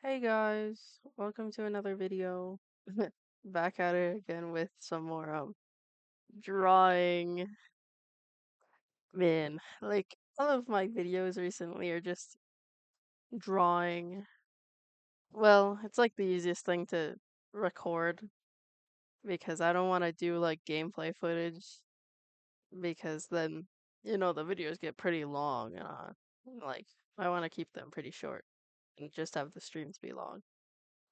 Hey guys, welcome to another video. Back at it again with some more drawing. Man, like all of my videos recently are just drawing. Well, it's like the easiest thing to record because I don't want to do like gameplay footage because then the videos get pretty long. Like I want to keep them pretty short and just have the streams be long.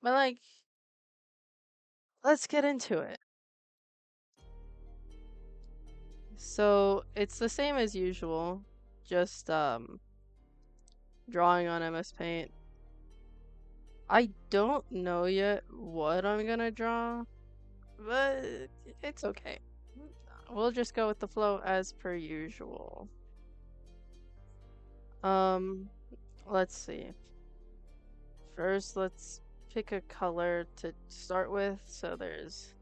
But like, let's get into it. So it's the same as usual, just drawing on MS Paint. I don't know yet what I'm gonna draw, but it's okay. We'll just go with the flow as per usual. Um, let's see. First, let's pick a color to start with. So there's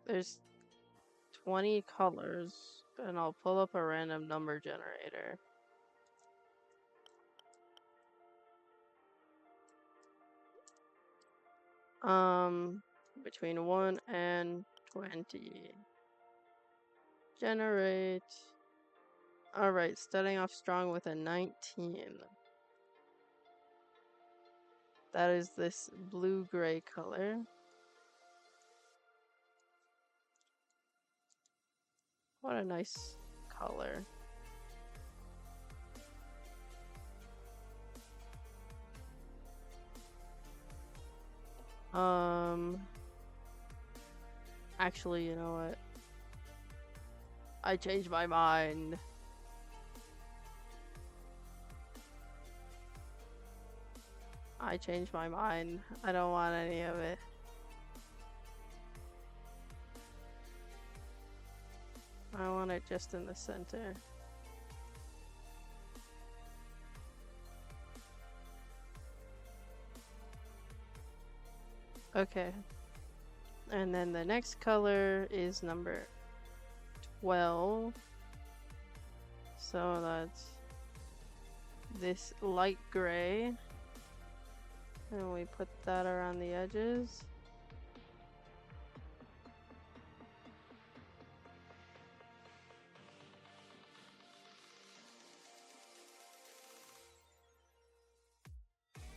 there's 20 colors, and I'll pull up a random number generator. Between 1 and 20. Generate. Alright, starting off strong with a 19. That is this blue-gray color. What a nice color. Actually, you know what? I changed my mind. I changed my mind. I don't want any of it. I want it just in the center. Okay. And then the next color is number 12. So that's this light gray. And we put that around the edges.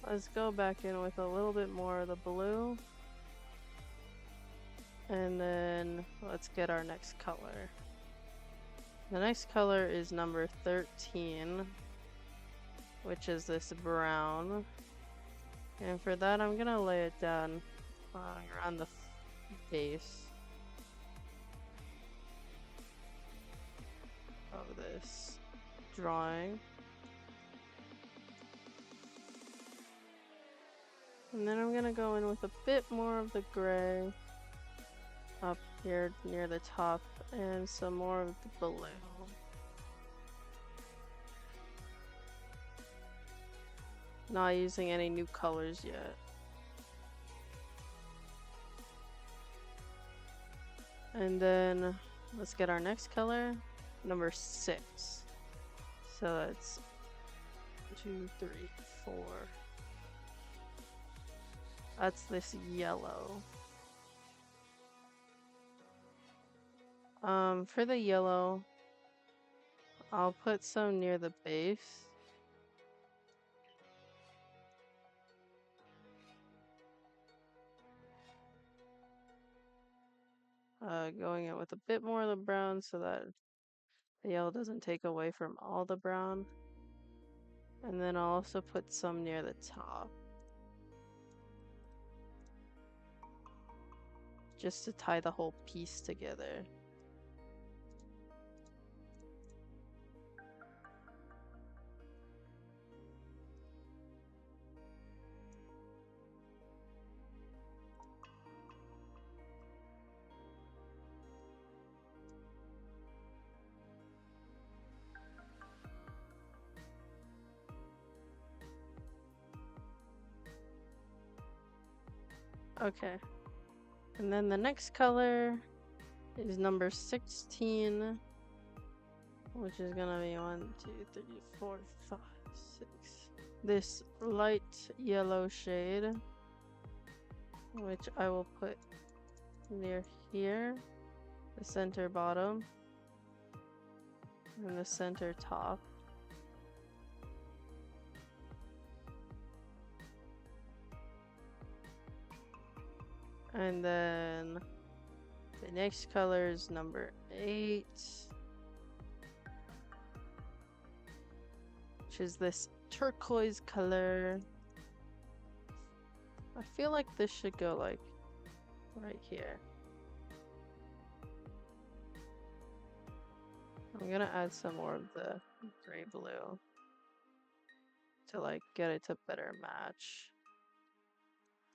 Let's go back in with a little bit more of the blue. And then let's get our next color. The next color is number 13, which is this brown. And for that, I'm gonna lay it down around the base of this drawing. And then I'm gonna go in with a bit more of the gray up here near the top and some more of the blue. Not using any new colors yet. And then let's get our next color, number 6. So that's 2, 3, 4. That's this yellow. For the yellow, I'll put some near the base. Going in with a bit more of the brown so that the yellow doesn't take away from all the brown. And then I'll also put some near the top. Just to tie the whole piece together. Okay. And then the next color is number 16, which is gonna be 1, 2, 3, 4, 5, 6. this light yellow shade, which I will put near here, the center bottom, and the center top. And then the next color is number 8, which is this turquoise color. I feel like this should go like right here. I'm gonna add some more of the gray blue to like get it to better match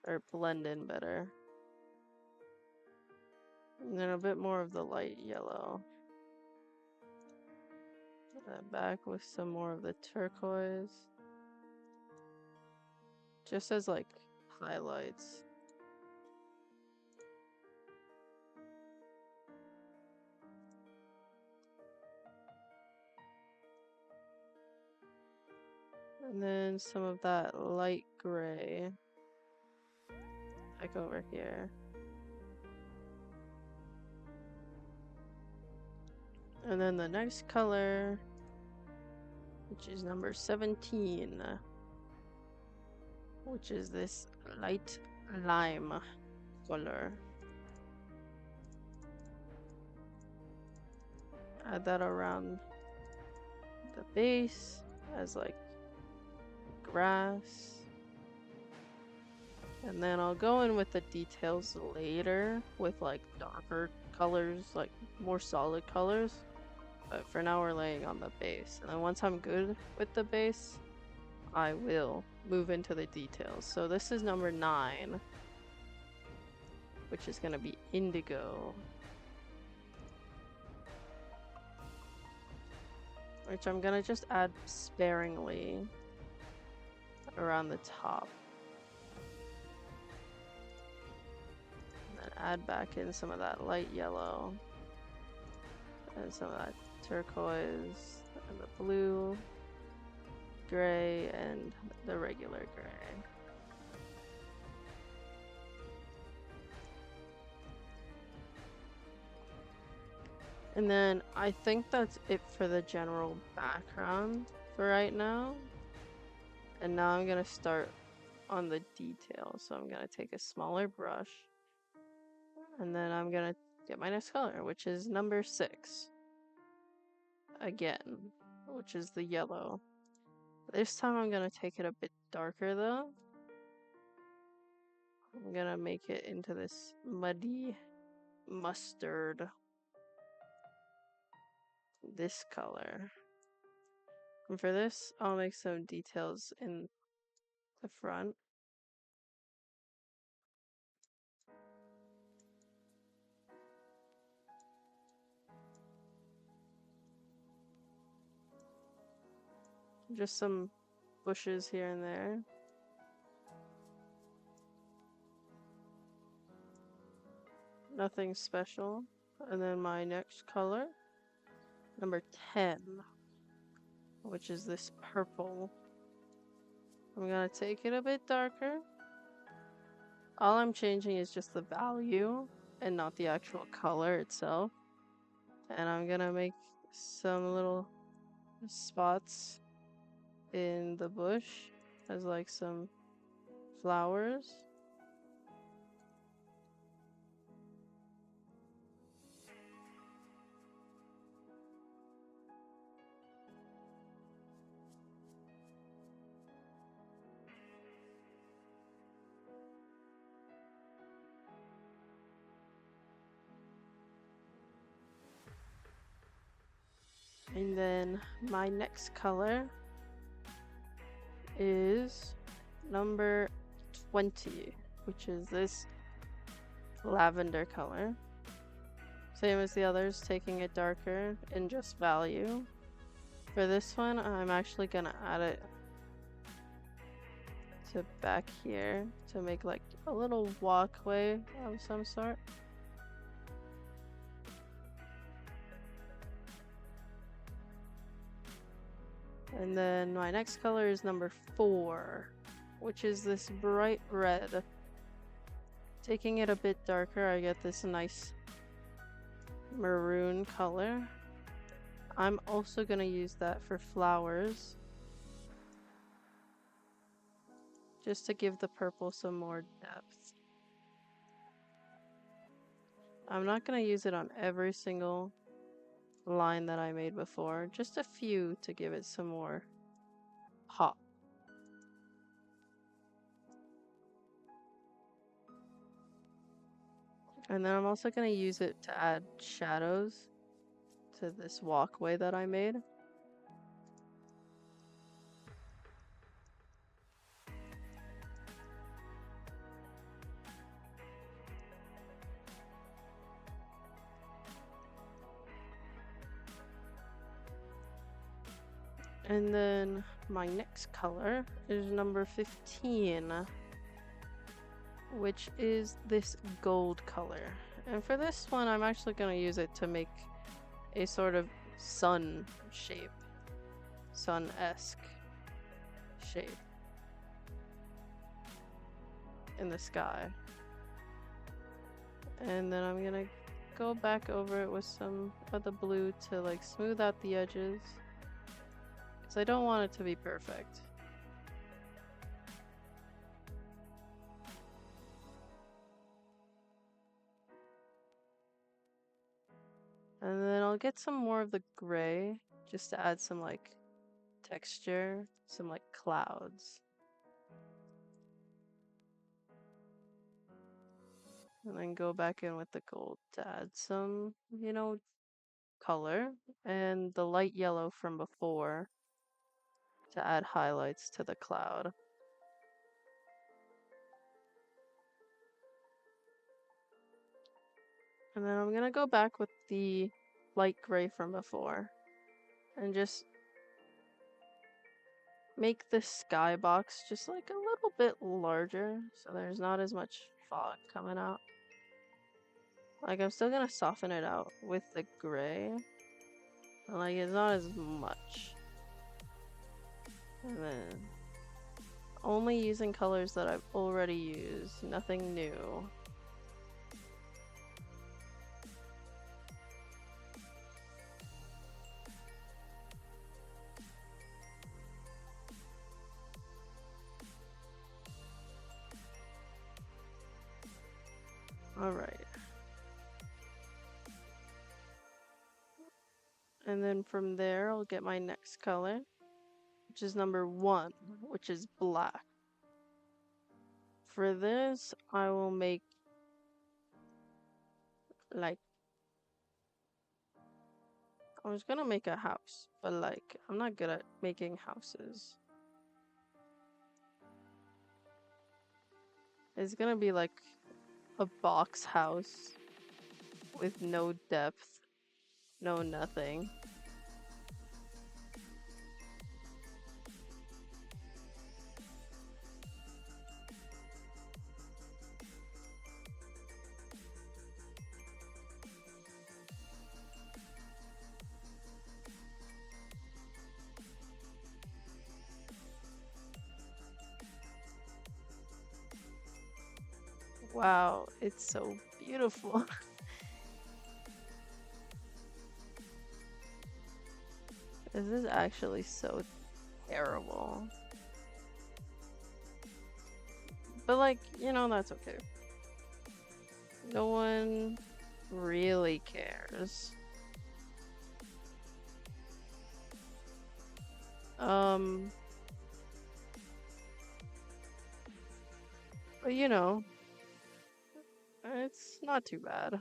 or blend in better. And then a bit more of the light yellow. And back with some more of the turquoise. Just as like highlights. And then some of that light gray. Like over here. And then the next color, which is number 17, which is this light lime color. Add that around the base as like grass. And then I'll go in with the details later with like darker colors, like more solid colors. But for now we're laying on the base. And then once I'm good with the base, I will move into the details. So this is number 9, which is going to be indigo. Which I'm going to just add sparingly around the top. And then add back in some of that light yellow. And some of that turquoise and the blue, gray, and the regular gray. And then I think that's it for the general background for right now. And now I'm gonna start on the details. So I'm gonna take a smaller brush and then I'm gonna get my next color, which is number 6. Again, which is the yellow. This time I'm gonna take it a bit darker though. I'm gonna make it into this muddy mustard. This color. And for this, I'll make some details in the front. Just some bushes here and there. Nothing special. And then my next color, number 10, which is this purple. I'm gonna take it a bit darker. All I'm changing is just the value and not the actual color itself. And I'm gonna make some little spots in the bush as like some flowers. And then my next color is number 20, which is this lavender color. Same as the others, taking it darker in just value. For this one, I'm actually gonna add it to back here to make like a little walkway of some sort. And then my next color is number 4, which is this bright red. Taking it a bit darker, I get this nice maroon color. I'm also gonna use that for flowers, just to give the purple some more depth. I'm not gonna use it on every single line that I made before, just a few to give it some more pop. And then I'm also gonna use it to add shadows to this walkway that I made. And then my next color is number 15, which is this gold color. And for this one, I'm actually going to use it to make a sort of sun shape, sun-esque shape in the sky. And then I'm going to go back over it with some of the blue to like smooth out the edges, because I don't want it to be perfect. And then I'll get some more of the gray just to add some like texture, some like clouds. And then go back in with the gold to add some, you know, color. And the light yellow from before to add highlights to the cloud. And then I'm gonna go back with the light gray from before and just make the skybox just like a little bit larger so there's not as much fog coming out. Like, I'm still gonna soften it out with the gray. Like, it's not as much. And then only using colors that I've already used, nothing new. Alright. And then from there, I'll get my next color, which is number 1, which is black. For this, I will make like, I was gonna make a house, but like, I'm not good at making houses. It's gonna be like a box house with no depth, no nothing. Wow, it's so beautiful. This is actually so terrible. But like, you know, that's okay. No one really cares. But you know, it's not too bad.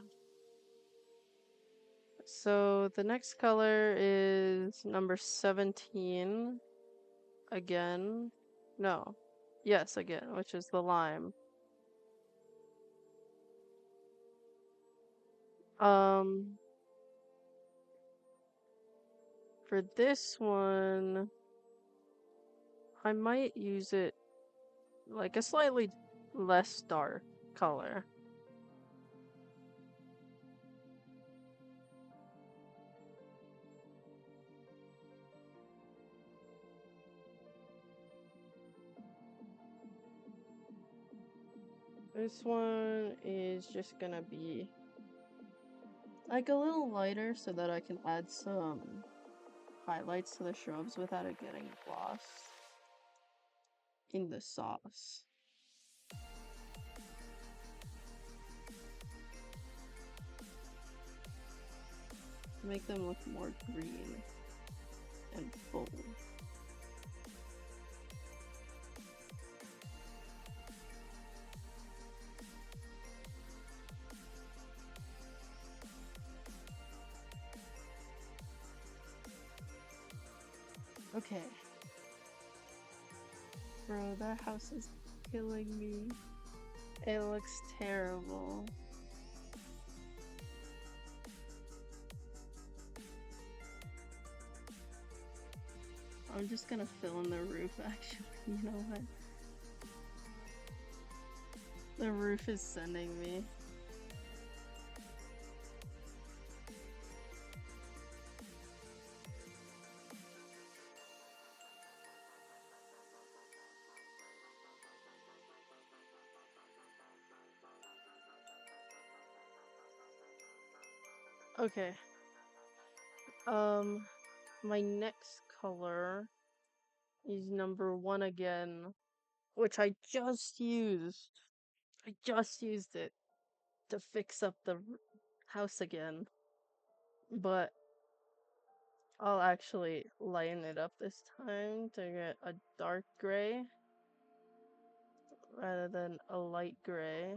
So the next color is number 17 again. No. Yes, again, which is the lime. For this one, I might use it like a slightly less dark color. This one is just gonna be like a little lighter so that I can add some highlights to the shrubs without it getting lost in the sauce. Make them look more green and full. Okay. Bro, that house is killing me. It looks terrible. I'm just gonna fill in the roof, actually. You know what? The roof is sending me. Okay. My next color is number 1 again, which I just used. I just used it to fix up the house again. But I'll actually lighten it up this time to get a dark gray rather than a light gray.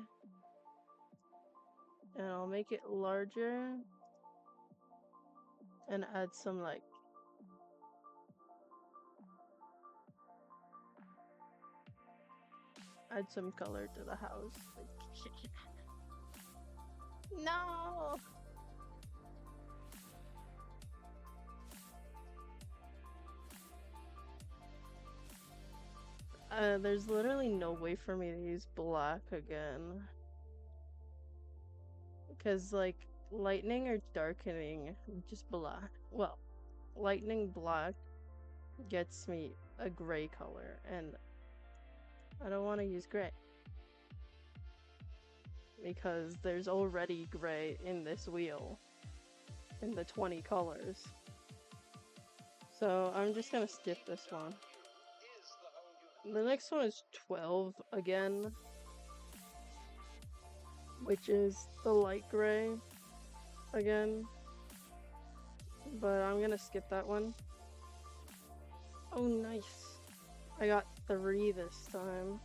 And I'll make it larger and add some add some color to the house. No! There's literally no way for me to use black again. Because, like, lightning or darkening, just black. Well, lightning black gets me a gray color, and I don't want to use gray. Because there's already gray in this wheel. In the 20 colors. So I'm just gonna skip this one. The next one is 12 again, which is the light gray again, but I'm gonna skip that one. Oh, nice. I got 3 this time,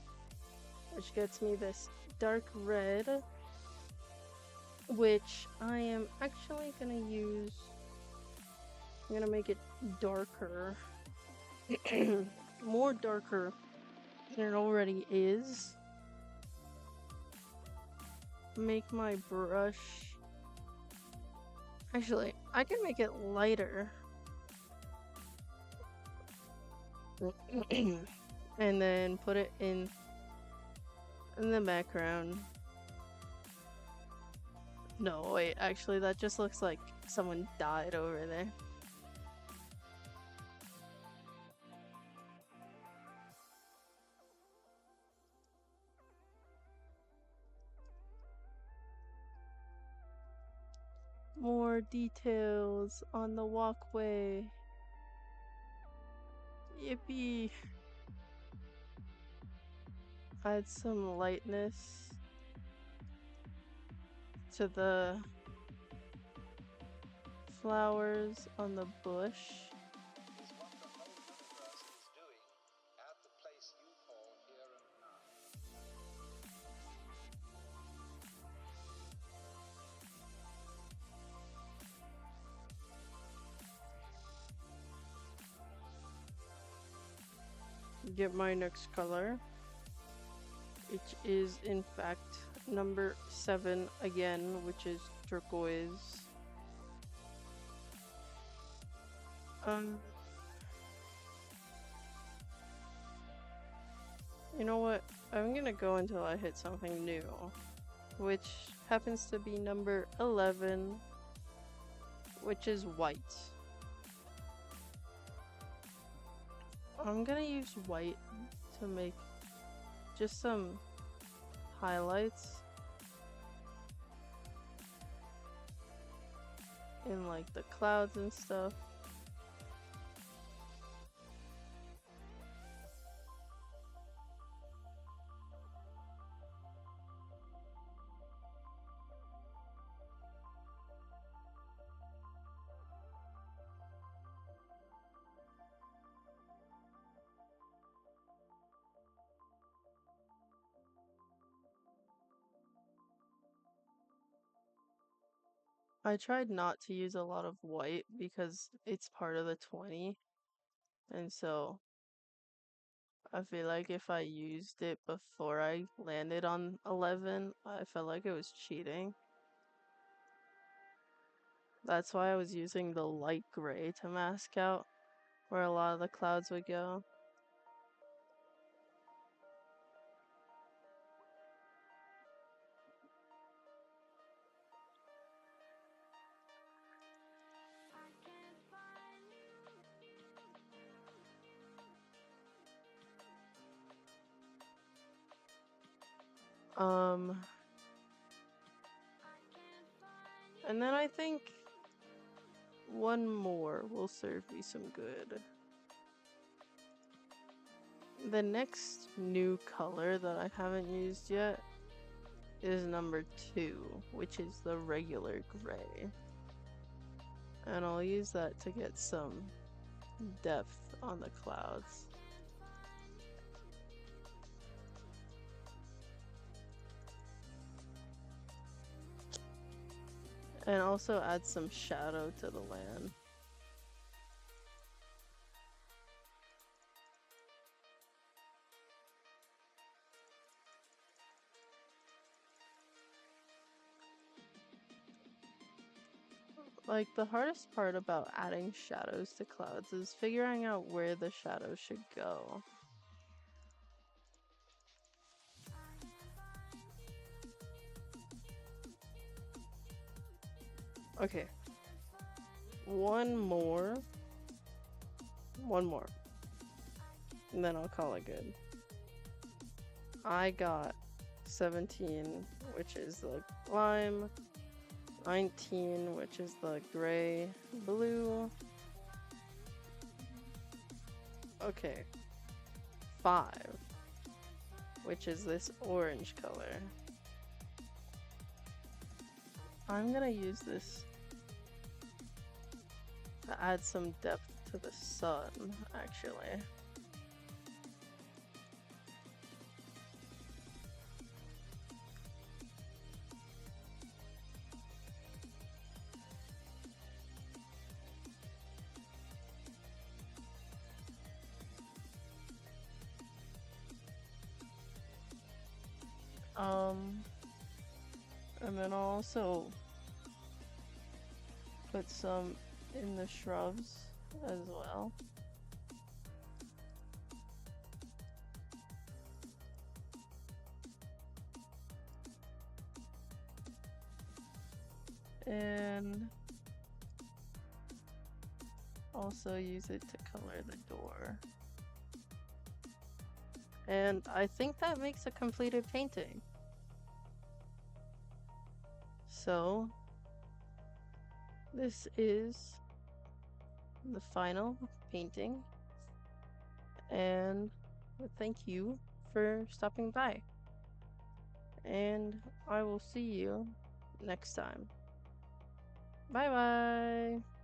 which gets me this dark red, which I am actually gonna use. I'm gonna make it darker. More darker than it already is. Make my brush. Actually, I can make it lighter. And then put it in the background. No, wait, actually that just looks like someone died over there. More details on the walkway. Yippee! Add some lightness to the flowers on the bush. Get my next color, which is in fact number 7 again, which is turquoise. You know what? I'm gonna go until I hit something new, which happens to be number 11, which is white. I'm gonna use white to make just some highlights in like the clouds and stuff. I tried not to use a lot of white because it's part of the 20, and so I feel like if I used it before I landed on 11, I felt like it was cheating. That's why I was using the light gray to mask out where a lot of the clouds would go. And then I think one more will serve me some good. The next new color that I haven't used yet is number 2, which is the regular gray. And I'll use that to get some depth on the clouds. And also add some shadow to the land. Like, the hardest part about adding shadows to clouds is figuring out where the shadows should go. Okay. One more. And then I'll call it good. I got 17, which is the lime. 19, which is the gray blue. Okay. 5, which is this orange color. I'm gonna use this to add some depth to the sun, actually. And then I'll also put some in the shrubs as well. And also use it to color the door. And I think that makes a completed painting. So, this is the final painting. And thank you for stopping by. And I will see you next time. Bye bye!